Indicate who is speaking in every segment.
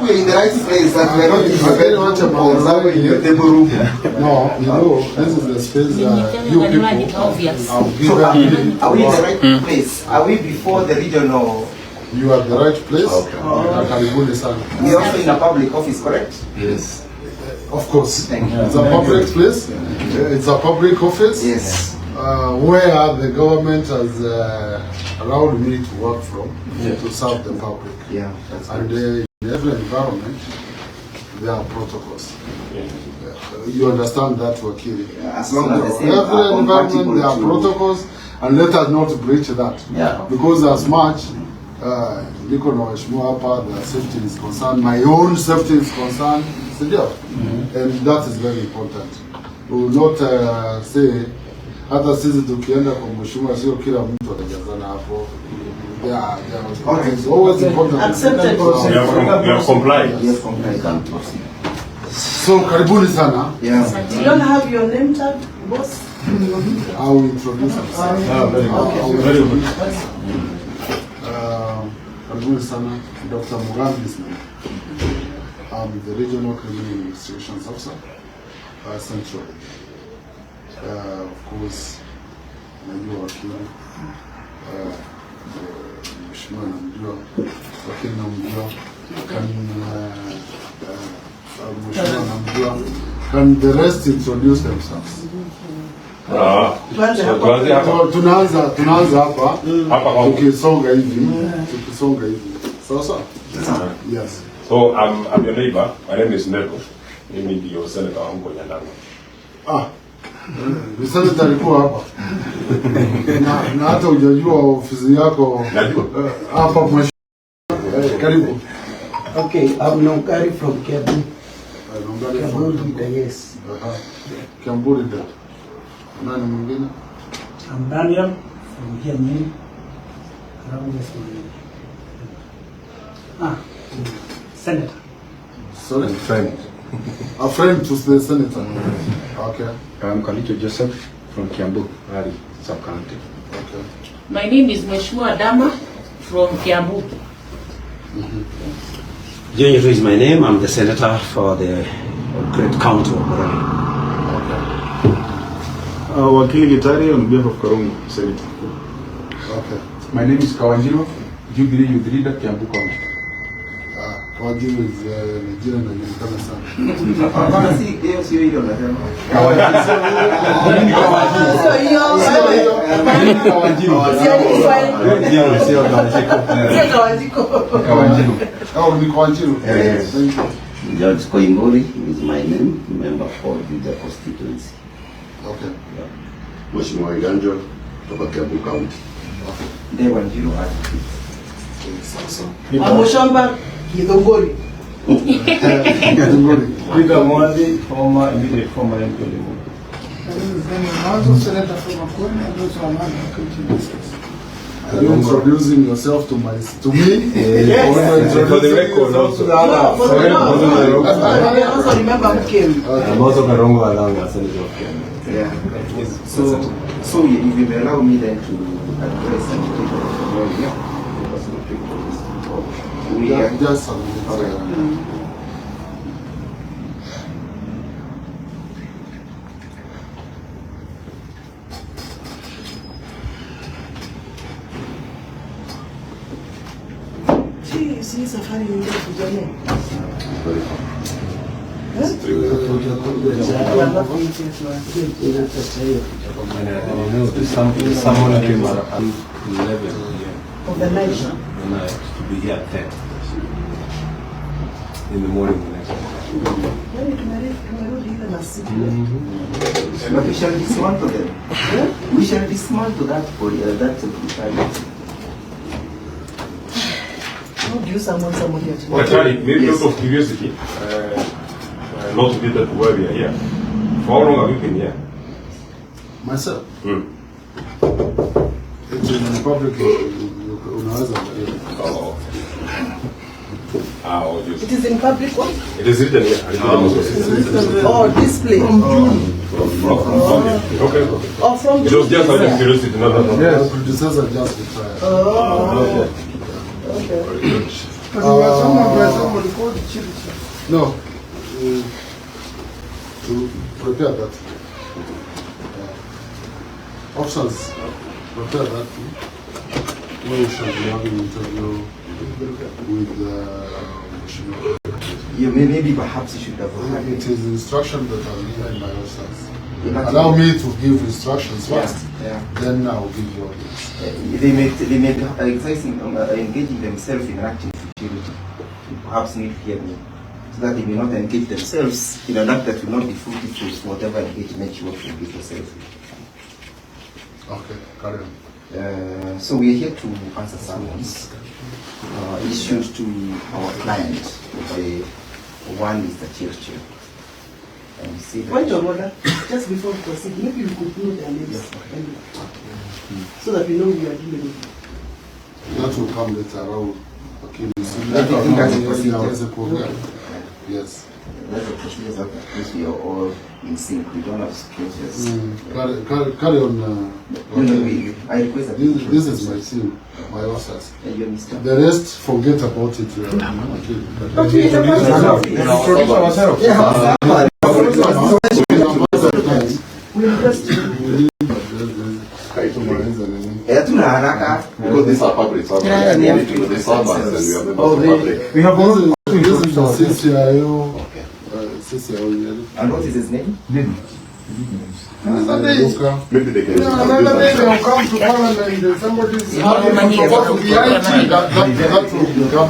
Speaker 1: we are in the right place that we are not in the bedroom or somewhere in your table room.
Speaker 2: No, you know, this is the space you people have given.
Speaker 1: So are we in the right place? Are we before the regional?
Speaker 2: You are the right place.
Speaker 1: Okay.
Speaker 2: We
Speaker 1: are also in a public office, correct?
Speaker 2: Yes. Of course.
Speaker 1: Thank you.
Speaker 2: It's a public place. It's a public office.
Speaker 1: Yes.
Speaker 2: Where the government has allowed me to work from to serve the public.
Speaker 1: Yeah. That's
Speaker 2: and in every environment, there are protocols. You understand that, Wakili?
Speaker 1: As long as
Speaker 2: every environment there are protocols, and let us not breach that.
Speaker 1: Yeah.
Speaker 2: Because as much the safety is concerned, my own safety is concerned, and that is very important. We will not say hata sisi tukienda kwa mheshimiwa sio kila mtu atajazana hapo. It's always important.
Speaker 3: Accepted.
Speaker 4: You are compliant.
Speaker 1: Yes, compliant.
Speaker 2: So karibuni sana.
Speaker 1: Yeah.
Speaker 3: You don't have your name tag, boss?
Speaker 2: I will introduce myself.
Speaker 4: Very good.
Speaker 2: Karibuni sana, Dr. Mugambi is my name. I'm the Regional Criminal Investigations Officer, Central. Of course, najua wakili, mheshimiwa namjua, wakili namjua, mheshimiwa namjua. Can the rest introduce themselves? Tunaanza hapa tukisonga hivi. Sasa? Yes.
Speaker 4: So I'm your neighbor. My name is Neko. Mimi ndio senator wangu Nyandarua.
Speaker 2: Ni senator alikuwa hapa. Na hata hujajua ofisi yako hapa mheshimiwa. Karibu.
Speaker 5: Okay, I'm Nongari from Kiambu.
Speaker 2: Nongari,
Speaker 5: yes.
Speaker 2: Kiambu. Nani mwingine?
Speaker 5: I'm Daniel from here, Mini. Senator.
Speaker 2: Sorry?
Speaker 6: Friend.
Speaker 2: A friend to the senator. Okay.
Speaker 6: I'm Kalito Joseph from Kiambu, Rari, sub-county.
Speaker 2: Okay.
Speaker 3: My name is Mheshimiwa Dama from Kiambu.
Speaker 7: Junior is my name. I'm the senator for the Great County of Rari.
Speaker 8: Wakili Gitari on behalf of Karungu, Senator.
Speaker 2: Okay.
Speaker 6: My name is Kawanjiro, Jubilee Youth Leader, Kiambu County.
Speaker 2: Kawanjiro is Nigeria na julikana sana.
Speaker 1: Hapana, si sio hiyo nasema.
Speaker 7: George Koimburi is my name, member for the constituency.
Speaker 2: Okay.
Speaker 9: Mheshimiwa Iganjo kutoka Kiambu County.
Speaker 1: They want you to ask.
Speaker 3: Amushamba Kidongori.
Speaker 8: Peter Mwadi, former immediate former MP.
Speaker 2: Also senator from Akone and also a man Are you introducing yourself to me?
Speaker 3: Yes.
Speaker 8: For the record also.
Speaker 3: I also remember who came.
Speaker 8: I'm also Karungu Alanga, Senator of Kenya.
Speaker 1: Yeah. So if you allow me then to address and take the floor, because the people is
Speaker 2: just
Speaker 3: Si safari nyingine tujane.
Speaker 6: Someone came around 11
Speaker 3: Of the night.
Speaker 6: to be here at 10 in the morning the next day.
Speaker 3: Tumerudi ile na siku.
Speaker 1: But we shall dismantle them. We shall dismantle that brutality.
Speaker 3: How do you summon somebody else?
Speaker 4: Actually, maybe out of curiosity, not related to where we are here. For how long have you been here?
Speaker 2: myself. It's in the public. Unaweza
Speaker 4: Oh, okay.
Speaker 3: It is in public one?
Speaker 4: It is written here.
Speaker 3: Oh, display.
Speaker 4: Okay.
Speaker 3: Oh, from
Speaker 4: It was just out of curiosity. No.
Speaker 2: yes, producers are just retired.
Speaker 3: Oh,
Speaker 4: Okay.
Speaker 3: okay.
Speaker 4: Very good.
Speaker 2: Somebody called no, to prepare that. Options, prepare that. We should be having an interview with the
Speaker 1: Yeah, maybe perhaps you should have had
Speaker 2: it is instruction that are given by officers.
Speaker 1: Yeah,
Speaker 2: Allow me to give instructions first,
Speaker 1: yeah.
Speaker 2: then I'll give you audience.
Speaker 1: They may exercising, engaging themselves in acting futility. You perhaps need to hear me, so that they may not engage themselves in an act that will not be fruitful to whatever engagement you want to engage yourself in.
Speaker 2: Okay, carry on.
Speaker 1: So we are here to answer summons issued to our client by one Mr. Churchill. And we see that
Speaker 10: Point of order, just before we proceed, maybe we could know their names so that we know we are dealing with.
Speaker 2: That will come later. Okay,
Speaker 1: think that's a procedure.
Speaker 2: Yes.
Speaker 1: That's the procedures that we are all in sync. We don't have strangers.
Speaker 2: Carry on.
Speaker 1: No, I request that
Speaker 2: This is my team, my officers.
Speaker 1: and you Mr.
Speaker 2: The rest, forget about it.
Speaker 10: We request
Speaker 1: Tuna haraka.
Speaker 9: Because these are public servants.
Speaker 1: Yeah,
Speaker 9: We
Speaker 1: yeah.
Speaker 9: need to know the servants and we are members of the public.
Speaker 8: We have one.
Speaker 2: This is the CCIO. CCIO.
Speaker 1: And what is his name?
Speaker 9: Maybe they can
Speaker 2: Another day they'll come to Parliament and somebody's having a photo behind you. That will become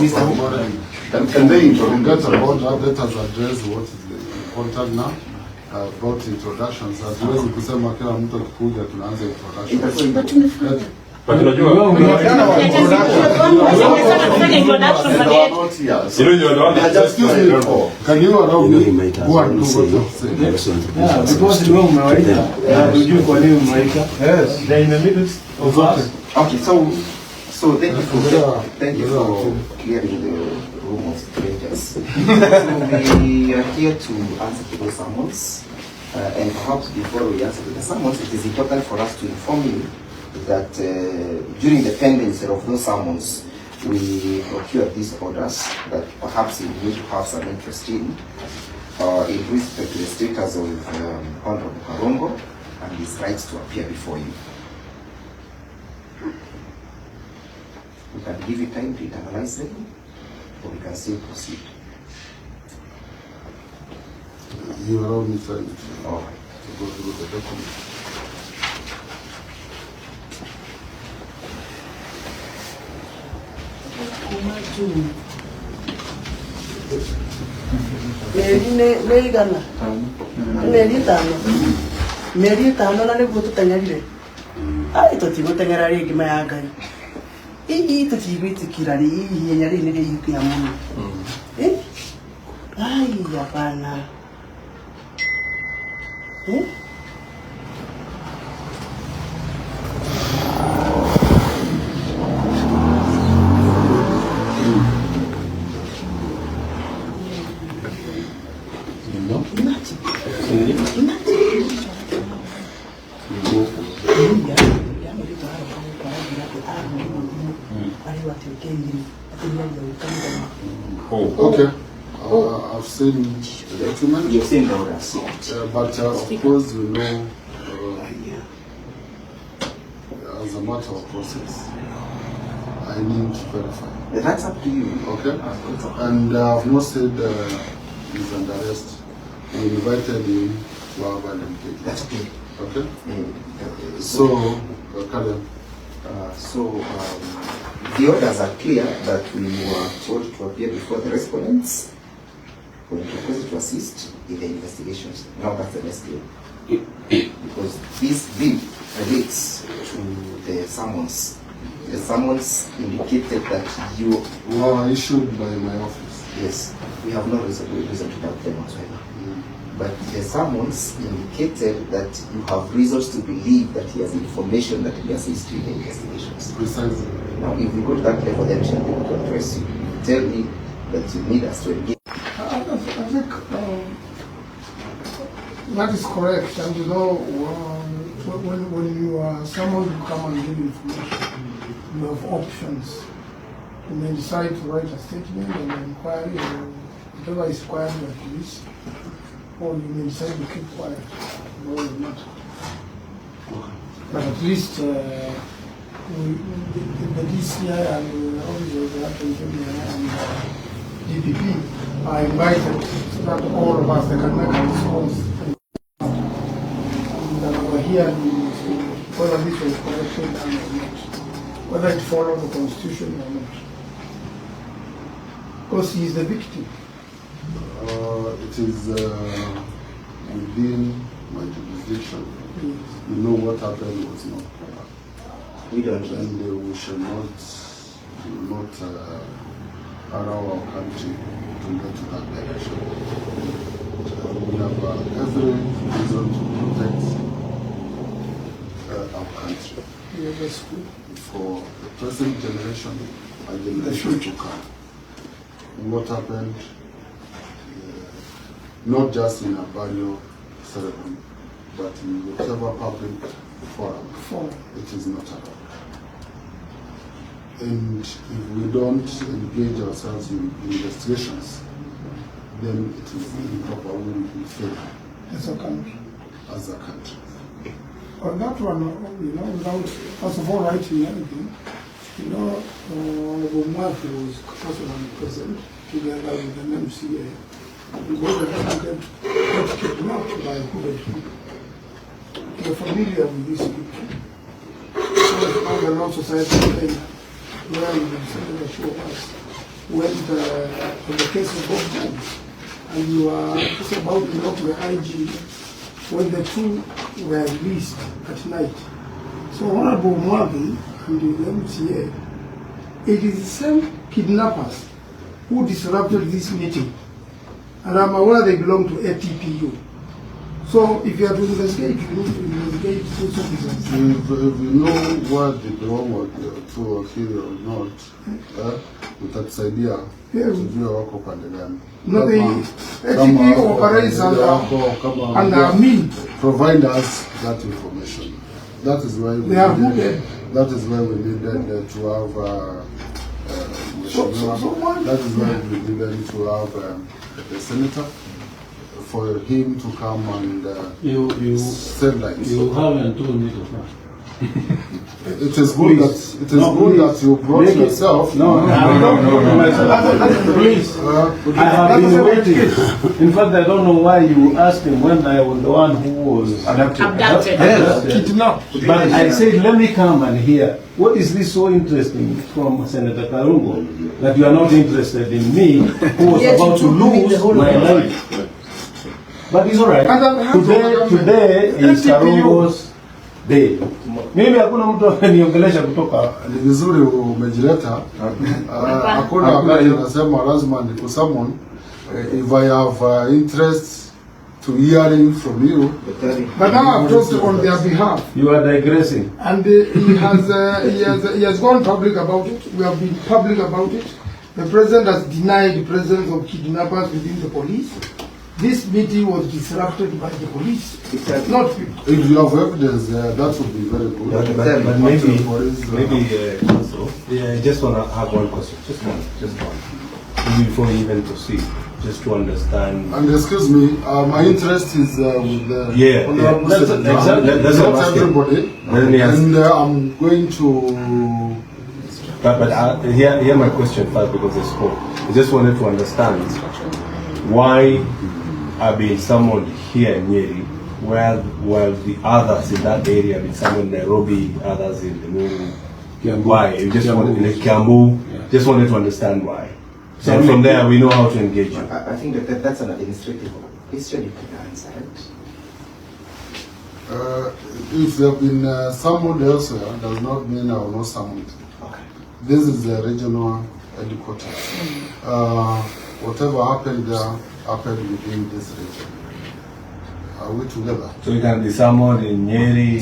Speaker 2: before that.
Speaker 9: And they
Speaker 2: Forget about that. Let us address what is important now. About introductions. Hatuwezi kusema kila mtu akikuja tunaanza introduction.
Speaker 4: But unajua
Speaker 9: they are not here.
Speaker 4: you know you're the one that just
Speaker 2: Can you allow me
Speaker 7: might have
Speaker 2: go and do
Speaker 7: say,
Speaker 2: what I'm saying?
Speaker 5: Because you know umewaita, hujui kwa nini umewaita. They're in the middle of us.
Speaker 1: Okay, so thank you for clearing the room of strangers. So we are here to answer to the summons, and perhaps before we answer to the summons, it is important for us to inform you that during the pendency of those summons, we procured these orders that perhaps you need to have some interest in respect to the status of Honorable Karongo and his rights to appear before you. We can give you time to internalize them, or we can still proceed.
Speaker 2: You allow me time
Speaker 1: All right.
Speaker 2: to go through the document.
Speaker 10: Meri itano na niguo tuteng'erire tutigũteng'era rĩngĩ maya Ngai ii tũtigwĩtĩkĩra ihenya rĩrĩ nĩ rĩihũkia mũno ai hapana
Speaker 2: Okay. I've seen the document.
Speaker 1: You've seen the orders.
Speaker 2: But of course, you know, as a matter of process, I need to verify.
Speaker 1: That's up to you.
Speaker 2: Okay? And I've not said he's under arrest. We invited him to have an engagement.
Speaker 1: That's okay.
Speaker 2: Okay?
Speaker 1: So,
Speaker 2: carry on.
Speaker 1: The orders are clear that we were told to appear before the respondents for the request to assist in the investigations. Now that's the next deal. Because this bill relates to the summons. The summons indicated that you
Speaker 2: were issued by my office.
Speaker 1: Yes, we have no reason to doubt them whatsoever. But the summons indicated that you have reasons to believe that he has information that he has history in the investigations.
Speaker 2: Precisely.
Speaker 1: Now, if we go to that level, then we shall be able to address you. Tell me that you need us to engage.
Speaker 11: I think that is correct. And you know, when you are someone who come and give information, you have options. You may decide to write a statement and an inquiry or whatever is required by police, or you may decide to keep quiet. No, not. But at least the DCI and the officers and DPP are invited so that all of us can make a response. And we're here whether this was corrected or not, whether it followed the constitution or not. Because he is the victim.
Speaker 2: It is within my jurisdiction. You know what happened was not proper.
Speaker 1: We don't.
Speaker 2: And we shall not allow our country to go to that direction. We have every reason to protect our country.
Speaker 11: Yeah, that's good.
Speaker 2: For the present generation and the generation to come. What happened, not just in a burial ceremony, but in whatever public forum, it is not allowed. And if we don't engage ourselves in investigations, then it is improper. We will fail
Speaker 11: As a country.
Speaker 2: as a country.
Speaker 11: On that one, without first of all writing anything, Honorable Murphy was personally present together with an MCA. We both attempted to get kidnapped by Hubert. We're familiar with this people. So now the Law Society of Kenya, where we decided to show us, went to the case of both times. And we were just about to go to the IG when the two were released at night. So Honorable Murphy and the MCA, it is the same kidnappers who disrupted this meeting. And I'm aware they belong to ATPU. So if you have to investigate, you need to investigate those officers.
Speaker 2: If you know what they belong to or here or not, utatusaidia tujue wako pande gani.
Speaker 11: No, the ATPU operates under me.
Speaker 2: Provide us that information. That is why we needed to have that is why we needed to have the senator for him to come and send like
Speaker 7: you haven't told me to come.
Speaker 2: It is good that you brought yourself.
Speaker 7: No. Please. I have been waiting. In fact, I don't know why you asked him when I was the one who was abducted. But I said, let me come and hear. What is this so interesting from Senator Karungo that you are not interested in me, who was about to lose my life? But it's all right. Today is Karungo's day. Mimi hakuna mtu aniongelesha kutoka.
Speaker 2: Ni vizuri umejileta. Hakuna wakati nasema lazima nikusummon. If I have interest to hearing from you.
Speaker 11: But now I've talked on their behalf.
Speaker 7: You are digressing.
Speaker 11: And he has gone public about it. We have been public about it. The president has denied the presence of kidnappers within the police. This meeting was disrupted by the police. Not people.
Speaker 2: If you have evidence there, that would be very good.
Speaker 8: But maybe also, I just want to have one question. Just one. Before we even proceed, just to understand.
Speaker 2: And excuse me, my interest is with the
Speaker 8: honorable
Speaker 2: that's everybody. And I'm going to.
Speaker 8: But hear my question first because it's cool. I just wanted to understand why I've been summoned here in Nyeri, while the others in that area have been summoned in Nairobi, others in the Muru. Why? You just wanted in Kiambu. Just wanted to understand why. So from there, we know how to engage you.
Speaker 1: I think that's an administrative question you can answer.
Speaker 2: If you have been summoned elsewhere, does not mean I will not summon.
Speaker 1: Okay.
Speaker 2: This is the regional headquarters. Whatever happened there happened within this region. Are we together?
Speaker 8: So you can be summoned in Nyeri,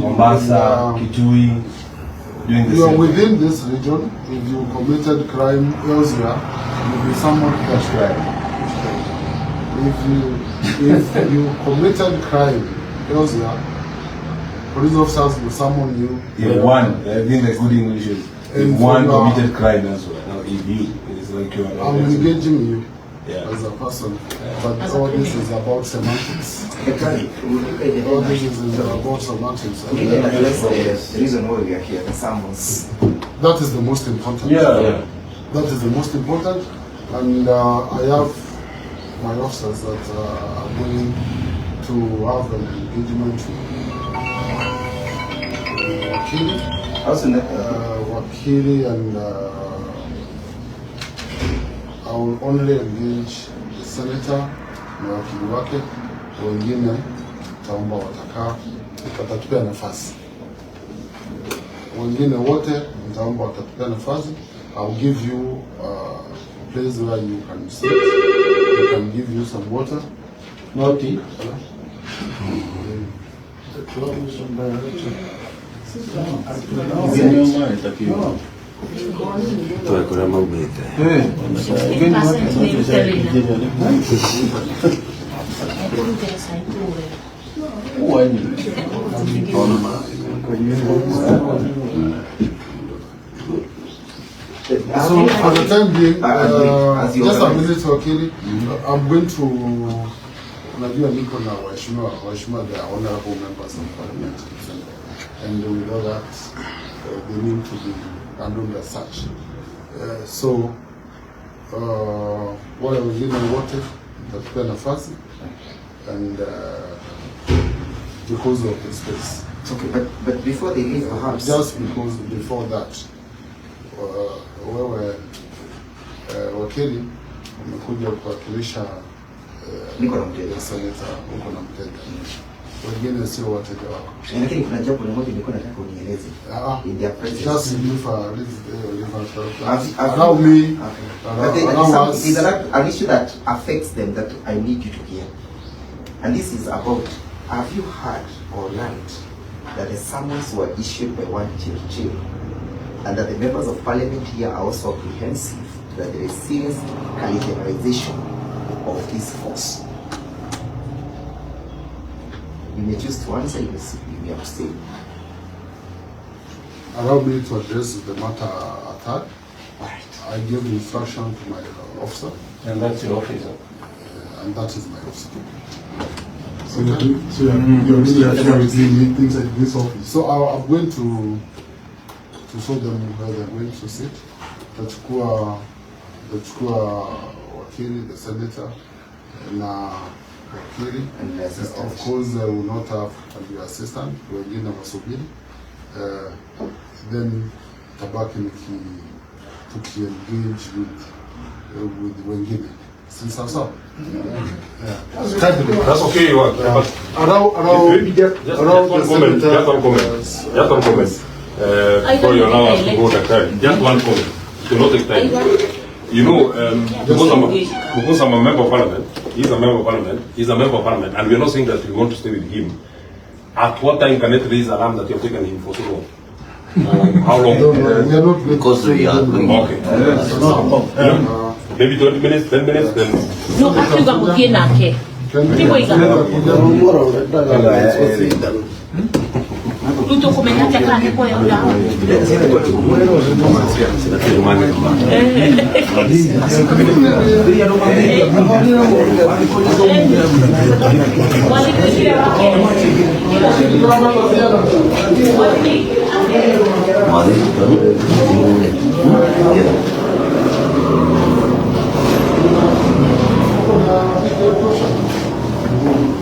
Speaker 8: Mombasa, Kitui.
Speaker 2: You are within this region. If you committed crime elsewhere, you will be summoned that crime. If you committed crime elsewhere, police officers will summon you.
Speaker 8: If one, I think the good English is if one committed crime elsewhere. you. It's like you are.
Speaker 2: I'm engaging you
Speaker 8: Yeah.
Speaker 2: as a person, but all this is about semantics. All this is about semantics.
Speaker 1: We can address the reason why we are here, the summons.
Speaker 2: That is the most important.
Speaker 8: Yeah.
Speaker 2: That is the most important, and I have my officers that are willing to have an engagement with Wakili. Wakili, and I will only engage the senator na wakili wake, wengine taomba watakaa watatupea nafasi. Wengine wote nitaomba watatupea nafasi. I'll give you a place where you can sit. We can give you some water.
Speaker 7: No tea.
Speaker 2: So for the time being, just a minute, Wakili. I'm going to. Unajua niko na waheshimiwa, they are honorable members of parliament, and we know that they need to be handled as such. So wale wengine wote tatupea nafasi, and because of the space.
Speaker 1: Okay, but before they leave, perhaps
Speaker 2: just because before that, wewe wakili umekuja kuwakilisha
Speaker 1: niko na mteja
Speaker 2: senator, uko na mteja, wengine sio wateja wako.
Speaker 1: Lakini kuna jambo moja nilikuwa nataka unieleze. In their presence.
Speaker 2: Just leave allow me.
Speaker 1: But is an issue that affects them that I need you to hear. And this is about, have you heard or learned that the summons were issued by one Chirchir, and that the members of parliament here are also apprehensive that there is serious cannibalization of this force? You may choose to answer, you may abstain.
Speaker 2: Allow me to address the matter at hand. I gave instruction to my officer.
Speaker 7: And that's your officer?
Speaker 2: And that is my officer.
Speaker 12: So you're really sharing things like this office?
Speaker 2: So I'm going to show them where they're going to sit. Tachukua wakili, the senator, na wakili,
Speaker 1: and the assistant.
Speaker 2: Of course, they will not have the assistant, wengine wasubiri. Then tabaki tuki-engage with wengine. Since I'm sorry.
Speaker 4: That's okay. Just one comment. Just one comment. Before you allow us to go that time. Just one comment. To not take time. You know, because I'm a member of parliament, he's a member of parliament, and we're not saying that we want to stay with him. At what time can it raise alarm that you've taken him for so long? How long?
Speaker 2: Because we are
Speaker 4: okay. Maybe 20 minutes, 10 minutes, then.
Speaker 3: No, actually, I'm going to
Speaker 2: Thank you.